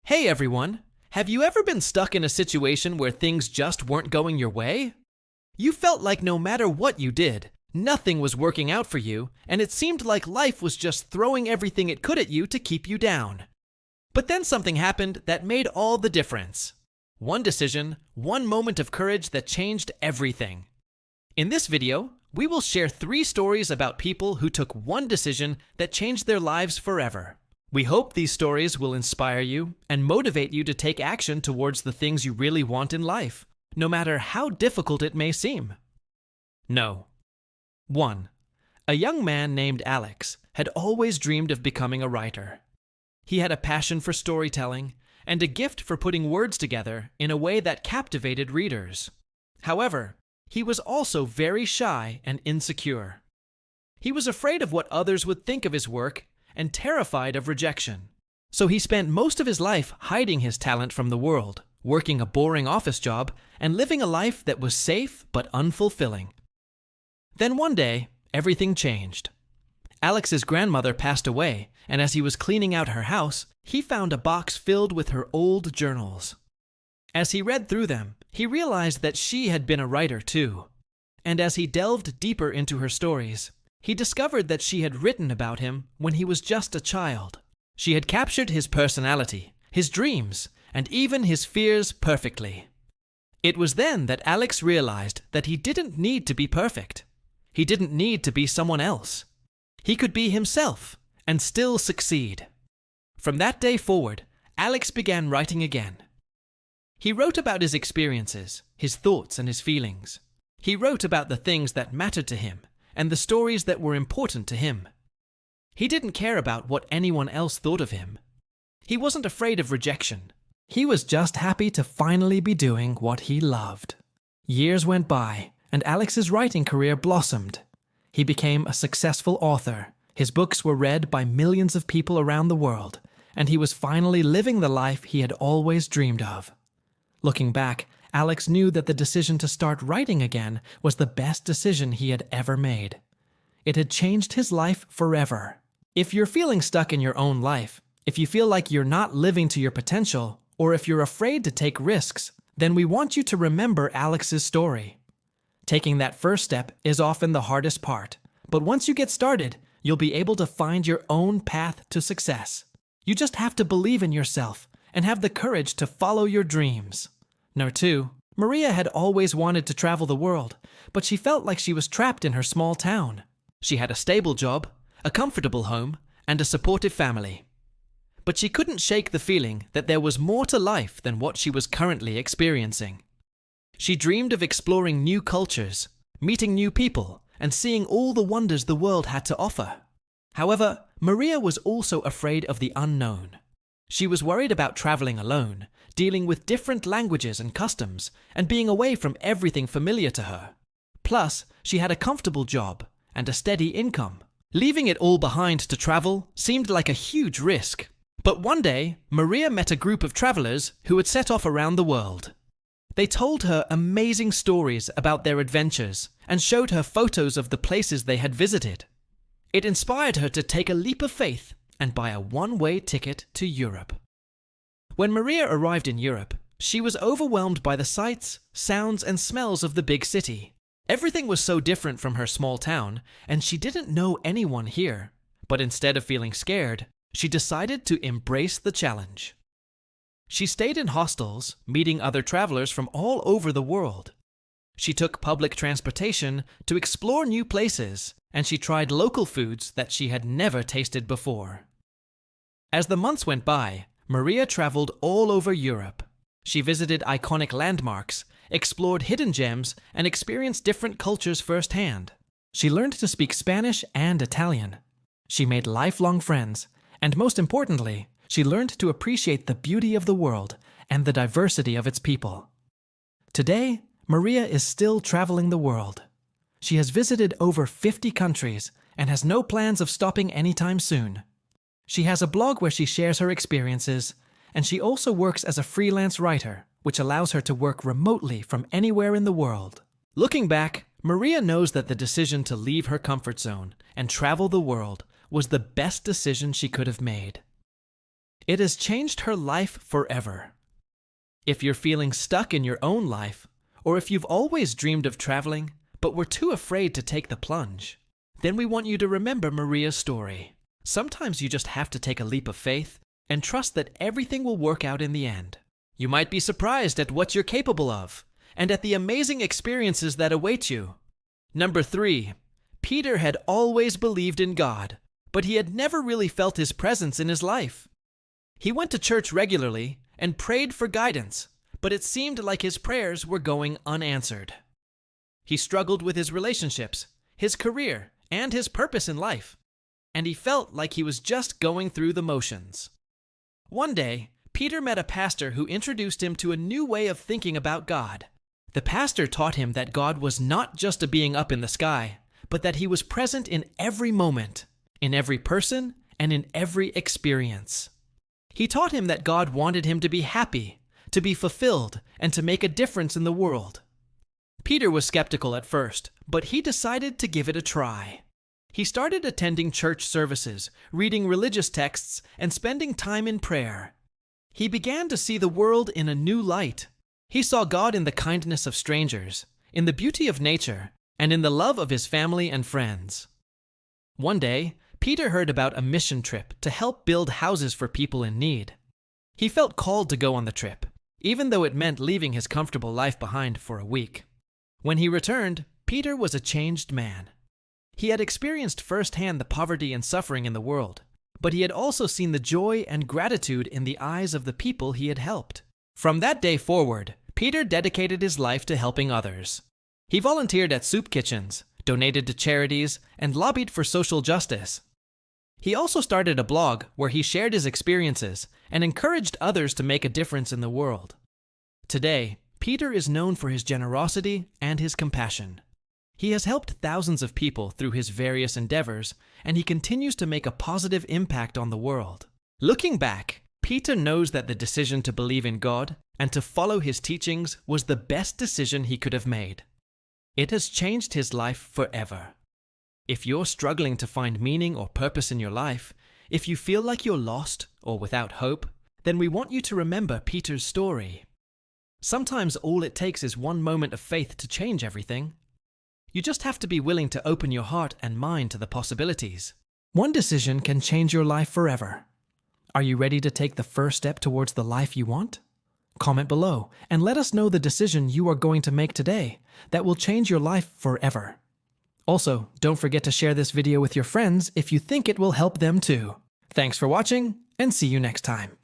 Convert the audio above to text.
Hey everyone! Have you ever been stuck in a situation where things just weren't going your way? You felt like no matter what you did, nothing was working out for you, and it seemed like life was just throwing everything it could at you to keep you down. But then something happened that made all the difference. One decision, one moment of courage that changed everything. In this video, we will share 3 stories about people who took one decision that changed their lives forever. We hope these stories will inspire you and motivate you to take action towards the things you really want in life, no matter how difficult it may seem. No. 1. A young man named Alex had always dreamed of becoming a writer. He had a passion for storytelling and a gift for putting words together in a way that captivated readers. However, he was also very shy and insecure. He was afraid of what others would think of his work and terrified of rejection. So he spent most of his life hiding his talent from the world, working a boring office job, and living a life that was safe but unfulfilling. Then one day, everything changed. Alex's grandmother passed away, and as he was cleaning out her house, he found a box filled with her old journals. As he read through them, he realized that she had been a writer too. And as he delved deeper into her stories, he discovered that she had written about him when he was just a child. She had captured his personality, his dreams, and even his fears perfectly. It was then that Alex realized that he didn't need to be perfect. He didn't need to be someone else. He could be himself and still succeed. From that day forward, Alex began writing again. He wrote about his experiences, his thoughts and his feelings. He wrote about the things that mattered to him and the stories that were important to him. He didn't care about what anyone else thought of him. He wasn't afraid of rejection. He was just happy to finally be doing what he loved. Years went by, and Alex's writing career blossomed. He became a successful author. His books were read by millions of people around the world, and he was finally living the life he had always dreamed of. Looking back, Alex knew that the decision to start writing again was the best decision he had ever made. It had changed his life forever. If you're feeling stuck in your own life, if you feel like you're not living to your potential, or if you're afraid to take risks, then we want you to remember Alex's story. Taking that first step is often the hardest part, but once you get started, you'll be able to find your own path to success. You just have to believe in yourself and have the courage to follow your dreams. Number 2. Maria had always wanted to travel the world, but she felt like she was trapped in her small town. She had a stable job, a comfortable home, and a supportive family. But she couldn't shake the feeling that there was more to life than what she was currently experiencing. She dreamed of exploring new cultures, meeting new people, and seeing all the wonders the world had to offer. However, Maria was also afraid of the unknown. She was worried about traveling alone, dealing with different languages and customs, and being away from everything familiar to her. Plus, she had a comfortable job and a steady income. Leaving it all behind to travel seemed like a huge risk. But one day, Maria met a group of travelers who had set off around the world. They told her amazing stories about their adventures and showed her photos of the places they had visited. It inspired her to take a leap of faith and buy a one-way ticket to Europe. When Maria arrived in Europe, she was overwhelmed by the sights, sounds, and smells of the big city. Everything was so different from her small town, and she didn't know anyone here. But instead of feeling scared, she decided to embrace the challenge. She stayed in hostels, meeting other travelers from all over the world. She took public transportation to explore new places, and she tried local foods that she had never tasted before. As the months went by, Maria traveled all over Europe. She visited iconic landmarks, explored hidden gems, and experienced different cultures firsthand. She learned to speak Spanish and Italian. She made lifelong friends, and most importantly, she learned to appreciate the beauty of the world and the diversity of its people. Today, Maria is still traveling the world. She has visited over 50 countries and has no plans of stopping anytime soon. She has a blog where she shares her experiences, and she also works as a freelance writer, which allows her to work remotely from anywhere in the world. Looking back, Maria knows that the decision to leave her comfort zone and travel the world was the best decision she could have made. It has changed her life forever. If you're feeling stuck in your own life, or if you've always dreamed of traveling but were too afraid to take the plunge, then we want you to remember Maria's story. Sometimes you just have to take a leap of faith and trust that everything will work out in the end. You might be surprised at what you're capable of and at the amazing experiences that await you. Number 3, Peter had always believed in God, but he had never really felt His presence in his life. He went to church regularly and prayed for guidance, but it seemed like his prayers were going unanswered. He struggled with his relationships, his career, and his purpose in life, and he felt like he was just going through the motions. One day, Peter met a pastor who introduced him to a new way of thinking about God. The pastor taught him that God was not just a being up in the sky, but that He was present in every moment, in every person, and in every experience. He taught him that God wanted him to be happy, to be fulfilled, and to make a difference in the world. Peter was skeptical at first, but he decided to give it a try. He started attending church services, reading religious texts, and spending time in prayer. He began to see the world in a new light. He saw God in the kindness of strangers, in the beauty of nature, and in the love of his family and friends. One day, Peter heard about a mission trip to help build houses for people in need. He felt called to go on the trip, even though it meant leaving his comfortable life behind for a week. When he returned, Peter was a changed man. He had experienced firsthand the poverty and suffering in the world, but he had also seen the joy and gratitude in the eyes of the people he had helped. From that day forward, Peter dedicated his life to helping others. He volunteered at soup kitchens, donated to charities, and lobbied for social justice. He also started a blog where he shared his experiences and encouraged others to make a difference in the world. Today, Peter is known for his generosity and his compassion. He has helped thousands of people through his various endeavors, and he continues to make a positive impact on the world. Looking back, Peter knows that the decision to believe in God and to follow His teachings was the best decision he could have made. It has changed his life forever. If you're struggling to find meaning or purpose in your life, if you feel like you're lost or without hope, then we want you to remember Peter's story. Sometimes all it takes is one moment of faith to change everything. You just have to be willing to open your heart and mind to the possibilities. One decision can change your life forever. Are you ready to take the first step towards the life you want? Comment below and let us know the decision you are going to make today that will change your life forever. Also, don't forget to share this video with your friends if you think it will help them too. Thanks for watching, and see you next time.